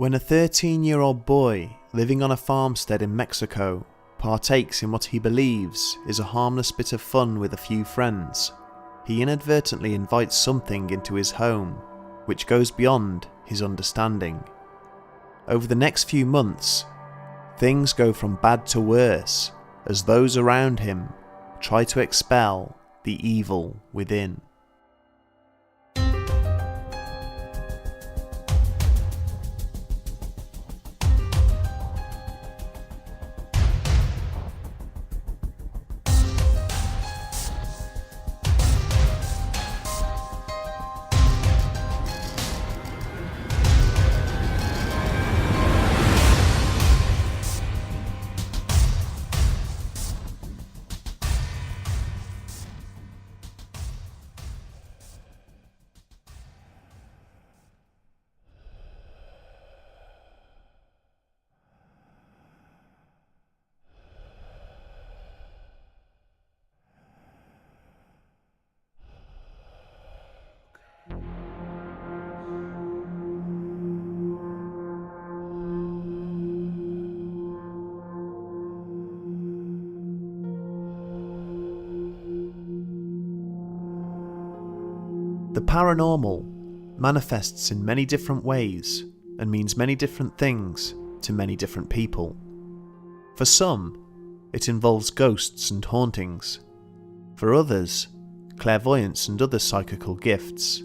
When a 13-year-old boy living on a farmstead in Mexico partakes in what he believes is a harmless bit of fun with a few friends, he inadvertently invites something into his home which goes beyond his understanding. Over the next few months, things go from bad to worse as those around him try to expel the evil within. The paranormal manifests in many different ways and means many different things to many different people. For some, it involves ghosts and hauntings. For others, clairvoyance and other psychical gifts.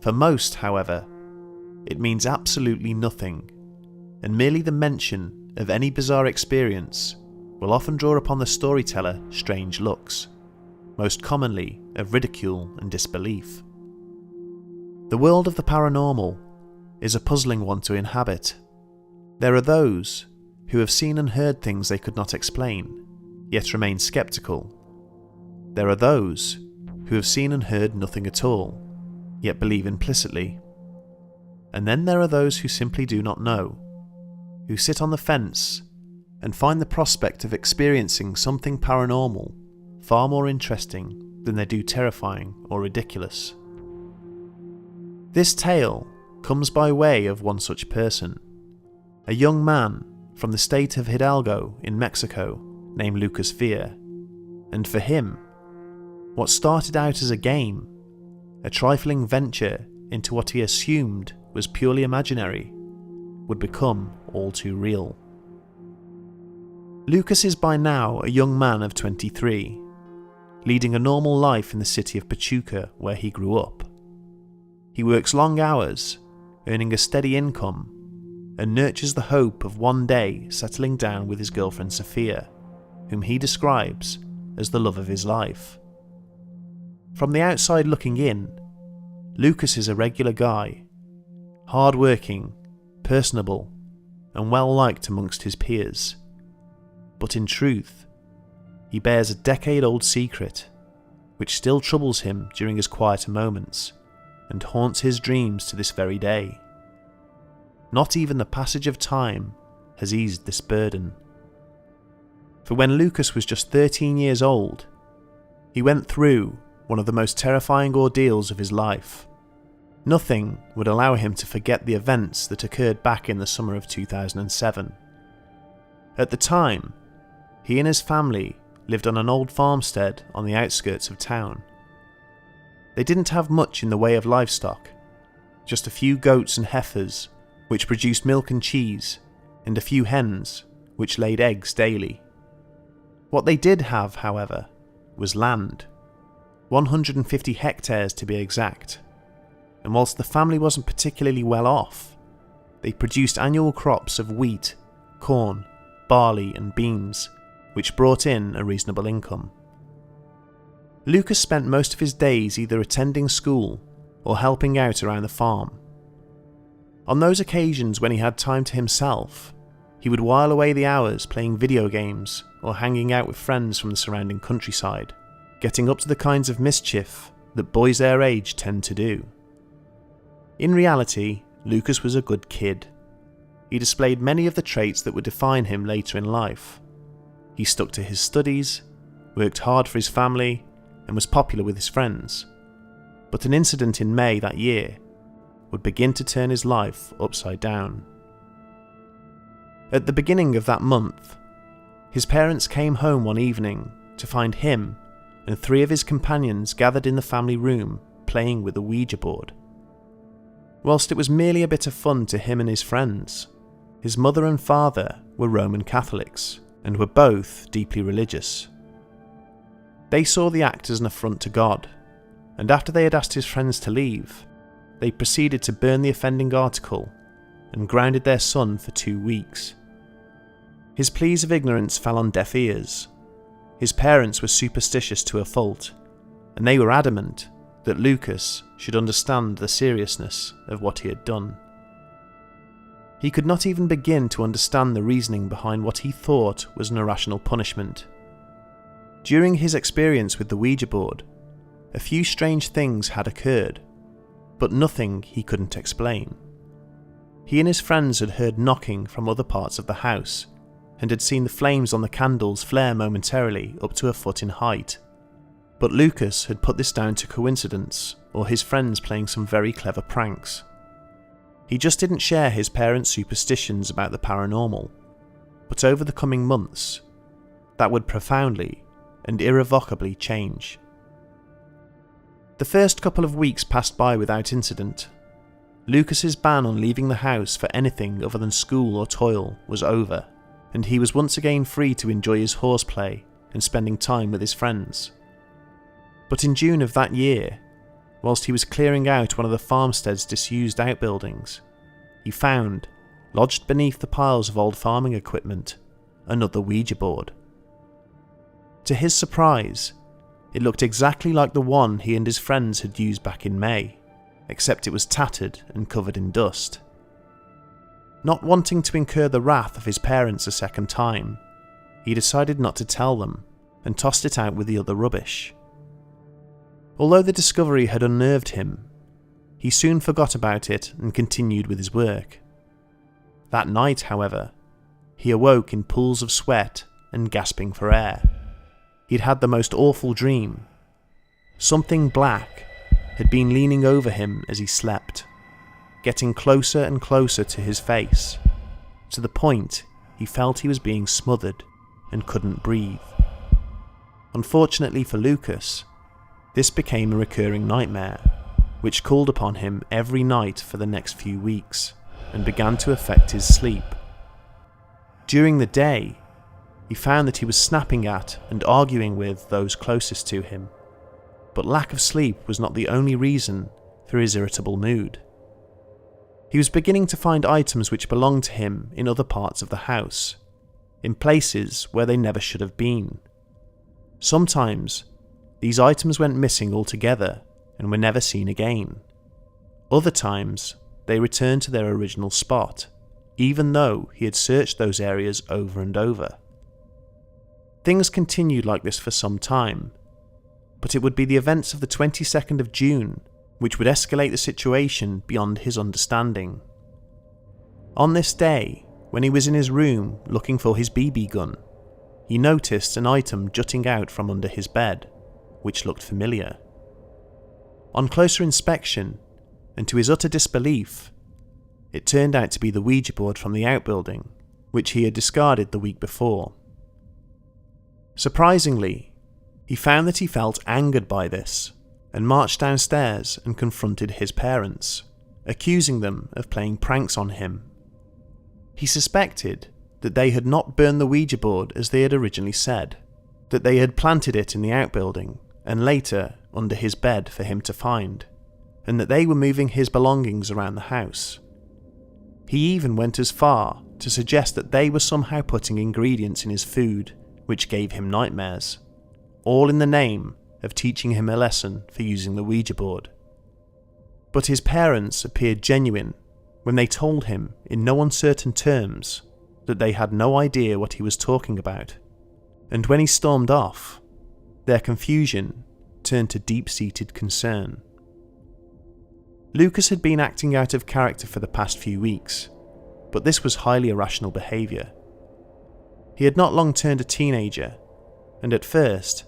For most, however, it means absolutely nothing, and merely the mention of any bizarre experience will often draw upon the storyteller strange looks, most commonly of ridicule and disbelief. The world of the paranormal is a puzzling one to inhabit. There are those who have seen and heard things they could not explain, yet remain skeptical. There are those who have seen and heard nothing at all, yet believe implicitly. And then there are those who simply do not know, who sit on the fence and find the prospect of experiencing something paranormal far more interesting than they do terrifying or ridiculous. This tale comes by way of one such person, a young man from the state of Hidalgo in Mexico named Lucas Villa, and for him, what started out as a game, a trifling venture into what he assumed was purely imaginary, would become all too real. Lucas is by now a young man of 23, leading a normal life in the city of Pachuca where he grew up. He works long hours, earning a steady income, and nurtures the hope of one day settling down with his girlfriend Sophia, whom he describes as the love of his life. From the outside looking in, Lucas is a regular guy, hard-working, personable, and well-liked amongst his peers. But in truth, he bears a decade-old secret, which still troubles him during his quieter moments, and haunts his dreams to this very day. Not even the passage of time has eased this burden. For when Lucas was just 13 years old, he went through one of the most terrifying ordeals of his life. Nothing would allow him to forget the events that occurred back in the summer of 2007. At the time, he and his family lived on an old farmstead on the outskirts of town. They didn't have much in the way of livestock, just a few goats and heifers which produced milk and cheese, and a few hens which laid eggs daily. What they did have, however, was land, 150 hectares to be exact, and whilst the family wasn't particularly well off, they produced annual crops of wheat, corn, barley and beans, which brought in a reasonable income. Lucas spent most of his days either attending school or helping out around the farm. On those occasions when he had time to himself, he would while away the hours playing video games or hanging out with friends from the surrounding countryside, getting up to the kinds of mischief that boys their age tend to do. In reality, Lucas was a good kid. He displayed many of the traits that would define him later in life. He stuck to his studies, worked hard for his family, and was popular with his friends. But an incident in May that year would begin to turn his life upside down. At the beginning of that month, his parents came home one evening to find him and 3 of his companions gathered in the family room playing with a Ouija board. Whilst it was merely a bit of fun to him and his friends, his mother and father were Roman Catholics and were both deeply religious. They saw the act as an affront to God, and after they had asked his friends to leave, they proceeded to burn the offending article and grounded their son for 2 weeks. His pleas of ignorance fell on deaf ears. His parents were superstitious to a fault, and they were adamant that Lucas should understand the seriousness of what he had done. He could not even begin to understand the reasoning behind what he thought was an irrational punishment. During his experience with the Ouija board, a few strange things had occurred, but nothing he couldn't explain. He and his friends had heard knocking from other parts of the house, and had seen the flames on the candles flare momentarily up to a foot in height. But Lucas had put this down to coincidence or his friends playing some very clever pranks. He just didn't share his parents' superstitions about the paranormal, but over the coming months, that would profoundly and irrevocably change. The first couple of weeks passed by without incident. Lucas's ban on leaving the house for anything other than school or toil was over, and he was once again free to enjoy his horseplay and spending time with his friends. But in June of that year, whilst he was clearing out one of the farmstead's disused outbuildings, he found, lodged beneath the piles of old farming equipment, another Ouija board. To his surprise, it looked exactly like the one he and his friends had used back in May, except it was tattered and covered in dust. Not wanting to incur the wrath of his parents a second time, he decided not to tell them and tossed it out with the other rubbish. Although the discovery had unnerved him, he soon forgot about it and continued with his work. That night, however, he awoke in pools of sweat and gasping for air. He'd had the most awful dream. Something black had been leaning over him as he slept, getting closer and closer to his face, to the point he felt he was being smothered and couldn't breathe. Unfortunately for Lucas, this became a recurring nightmare, which called upon him every night for the next few weeks and began to affect his sleep. During the day, he found that he was snapping at and arguing with those closest to him, but lack of sleep was not the only reason for his irritable mood. He was beginning to find items which belonged to him in other parts of the house, in places where they never should have been. Sometimes, these items went missing altogether and were never seen again. Other times, they returned to their original spot, even though he had searched those areas over and over. Things continued like this for some time, but it would be the events of the 22nd of June which would escalate the situation beyond his understanding. On this day, when he was in his room looking for his BB gun, he noticed an item jutting out from under his bed, which looked familiar. On closer inspection, and to his utter disbelief, it turned out to be the Ouija board from the outbuilding, which he had discarded the week before. Surprisingly, he found that he felt angered by this, and marched downstairs and confronted his parents, accusing them of playing pranks on him. He suspected that they had not burned the Ouija board as they had originally said, that they had planted it in the outbuilding and later under his bed for him to find, and that they were moving his belongings around the house. He even went as far to suggest that they were somehow putting ingredients in his food which gave him nightmares, all in the name of teaching him a lesson for using the Ouija board. But his parents appeared genuine when they told him in no uncertain terms that they had no idea what he was talking about, and when he stormed off, their confusion turned to deep-seated concern. Lucas had been acting out of character for the past few weeks, but this was highly irrational behaviour. He had not long turned a teenager, and at first,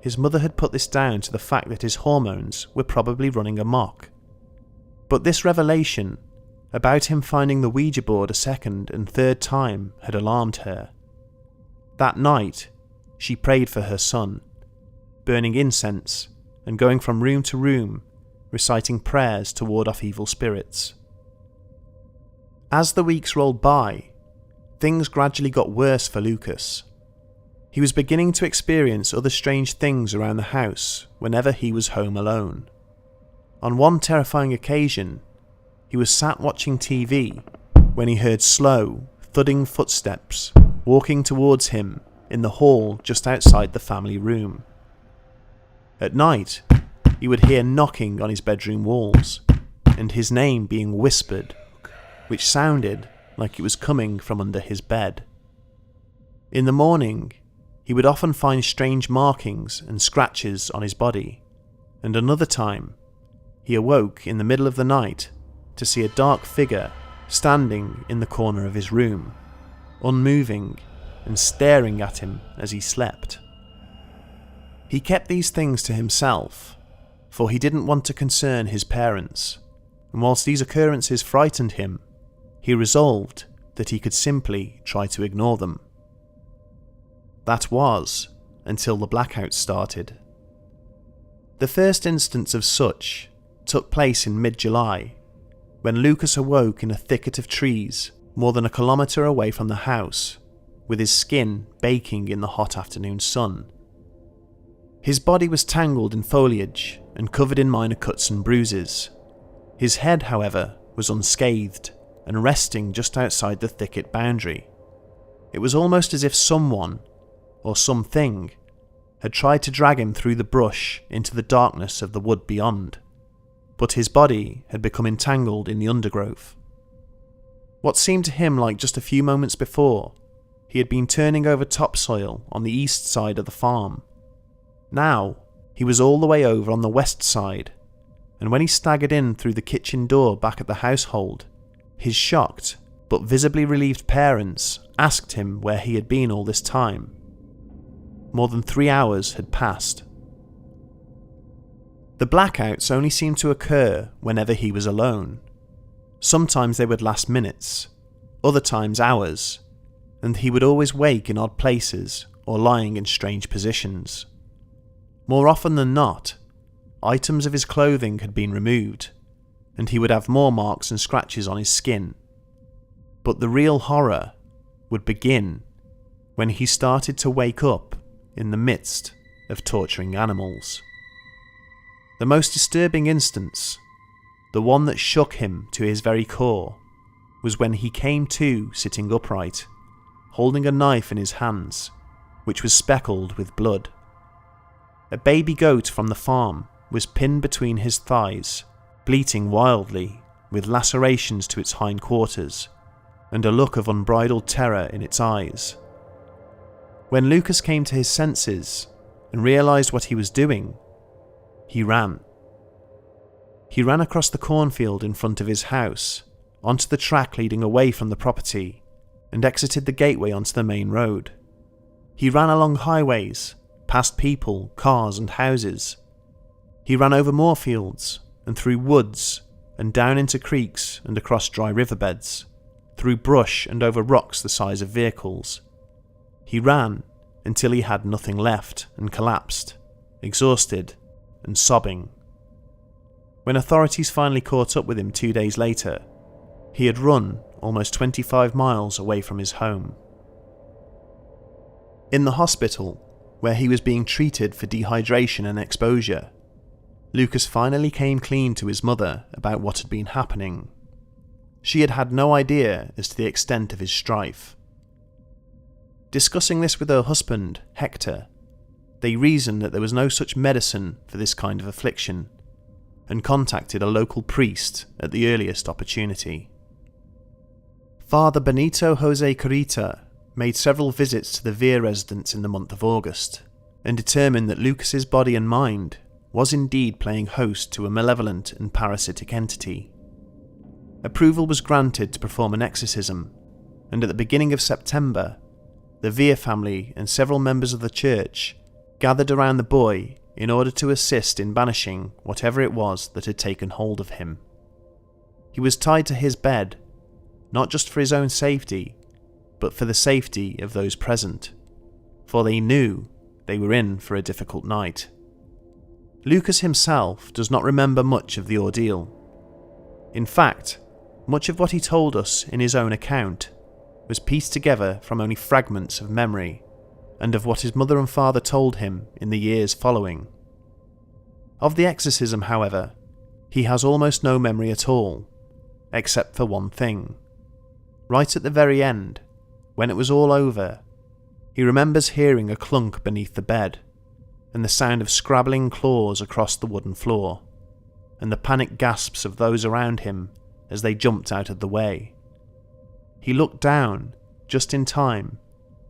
his mother had put this down to the fact that his hormones were probably running amok. But this revelation, about him finding the Ouija board a second and third time had alarmed her. That night, she prayed for her son, burning incense and going from room to room, reciting prayers to ward off evil spirits. As the weeks rolled by, things gradually got worse for Lucas. He was beginning to experience other strange things around the house whenever he was home alone. On one terrifying occasion, he was sat watching TV when he heard slow, thudding footsteps walking towards him in the hall just outside the family room. At night, he would hear knocking on his bedroom walls and his name being whispered, which sounded like it was coming from under his bed. In the morning, he would often find strange markings and scratches on his body, and another time, he awoke in the middle of the night to see a dark figure standing in the corner of his room, unmoving and staring at him as he slept. He kept these things to himself, for he didn't want to concern his parents, and whilst these occurrences frightened him, he resolved that he could simply try to ignore them. That was until the blackout started. The first instance of such took place in mid-July, when Lucas awoke in a thicket of trees more than a kilometre away from the house, with his skin baking in the hot afternoon sun. His body was tangled in foliage and covered in minor cuts and bruises. His head, however, was unscathed and resting just outside the thicket boundary. It was almost as if someone, or something, had tried to drag him through the brush into the darkness of the wood beyond, but his body had become entangled in the undergrowth. What seemed to him like just a few moments before, he had been turning over topsoil on the east side of the farm. Now, he was all the way over on the west side, and when he staggered in through the kitchen door back at the household, his shocked but visibly relieved parents asked him where he had been all this time. More than 3 hours had passed. The blackouts only seemed to occur whenever he was alone. Sometimes they would last minutes, other times hours, and he would always wake in odd places or lying in strange positions. More often than not, items of his clothing had been removed, and he would have more marks and scratches on his skin. But the real horror would begin when he started to wake up in the midst of torturing animals. The most disturbing instance, the one that shook him to his very core, was when he came to sitting upright, holding a knife in his hands, which was speckled with blood. A baby goat from the farm was pinned between his thighs, bleating wildly, with lacerations to its hindquarters, and a look of unbridled terror in its eyes. When Lucas came to his senses and realised what he was doing, he ran. He ran across the cornfield in front of his house, onto the track leading away from the property, and exited the gateway onto the main road. He ran along highways, past people, cars and houses. He ran over more fields, and through woods, and down into creeks and across dry riverbeds, through brush and over rocks the size of vehicles. He ran until he had nothing left and collapsed, exhausted and sobbing. When authorities finally caught up with him 2 days later, he had run almost 25 miles away from his home. In the hospital, where he was being treated for dehydration and exposure, Lucas finally came clean to his mother about what had been happening. She had had no idea as to the extent of his strife. Discussing this with her husband, Hector, they reasoned that there was no such medicine for this kind of affliction, and contacted a local priest at the earliest opportunity. Father Benito Jose Carita made several visits to the Vere residence in the month of August, and determined that Lucas's body and mind was indeed playing host to a malevolent and parasitic entity. Approval was granted to perform an exorcism, and at the beginning of September, the Vere family and several members of the church gathered around the boy in order to assist in banishing whatever it was that had taken hold of him. He was tied to his bed, not just for his own safety, but for the safety of those present, for they knew they were in for a difficult night. Lucas himself does not remember much of the ordeal. In fact, much of what he told us in his own account was pieced together from only fragments of memory and of what his mother and father told him in the years following. Of the exorcism, however, he has almost no memory at all, except for one thing. Right at the very end, when it was all over, he remembers hearing a clunk beneath the bed, and the sound of scrabbling claws across the wooden floor, and the panicked gasps of those around him as they jumped out of the way. He looked down just in time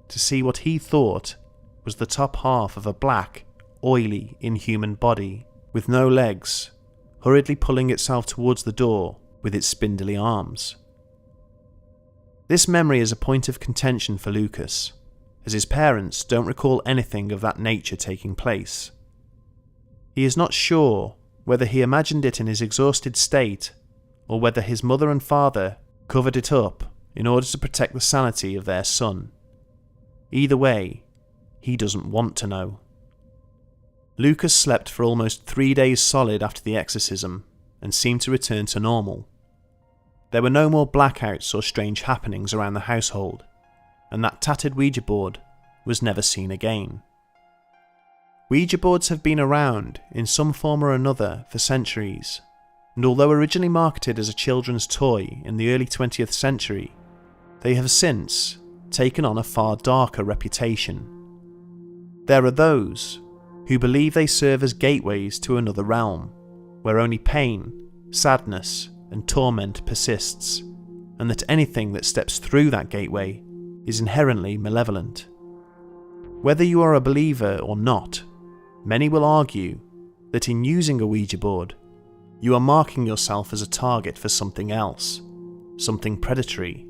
to see what he thought was the top half of a black, oily, inhuman body with no legs, hurriedly pulling itself towards the door with its spindly arms. This memory is a point of contention for Lucas, as his parents don't recall anything of that nature taking place. He is not sure whether he imagined it in his exhausted state, or whether his mother and father covered it up in order to protect the sanity of their son. Either way, he doesn't want to know. Lucas slept for almost 3 days solid after the exorcism and seemed to return to normal. There were no more blackouts or strange happenings around the household, and that tattered Ouija board was never seen again. Ouija boards have been around in some form or another for centuries, and although originally marketed as a children's toy in the early 20th century, they have since taken on a far darker reputation. There are those who believe they serve as gateways to another realm, where only pain, sadness, and torment persists, and that anything that steps through that gateway is inherently malevolent. Whether you are a believer or not, many will argue that in using a Ouija board, you are marking yourself as a target for something else, something predatory,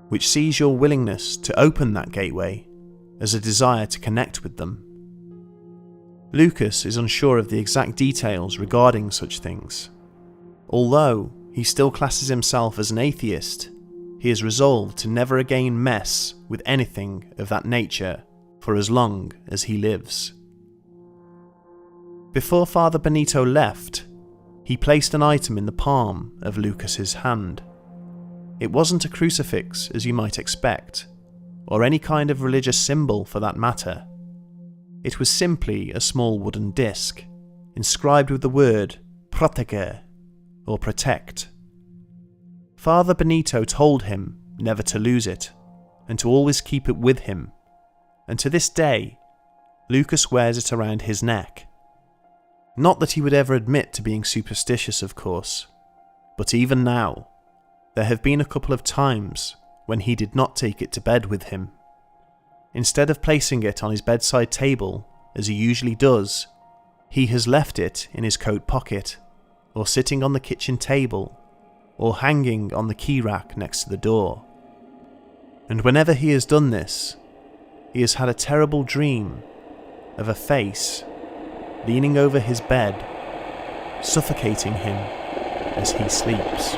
which sees your willingness to open that gateway as a desire to connect with them. Lucas is unsure of the exact details regarding such things. Although he still classes himself as an atheist, he is resolved to never again mess with anything of that nature for as long as he lives. Before Father Benito left, he placed an item in the palm of Lucas's hand. It wasn't a crucifix as you might expect, or any kind of religious symbol for that matter. It was simply a small wooden disc, inscribed with the word "protege," or protect. Father Benito told him never to lose it, and to always keep it with him, and to this day, Lucas wears it around his neck. Not that he would ever admit to being superstitious, of course, but even now, there have been a couple of times when he did not take it to bed with him. Instead of placing it on his bedside table, as he usually does, he has left it in his coat pocket, or sitting on the kitchen table, or hanging on the key rack next to the door. And whenever he has done this, he has had a terrible dream of a face leaning over his bed, suffocating him as he sleeps.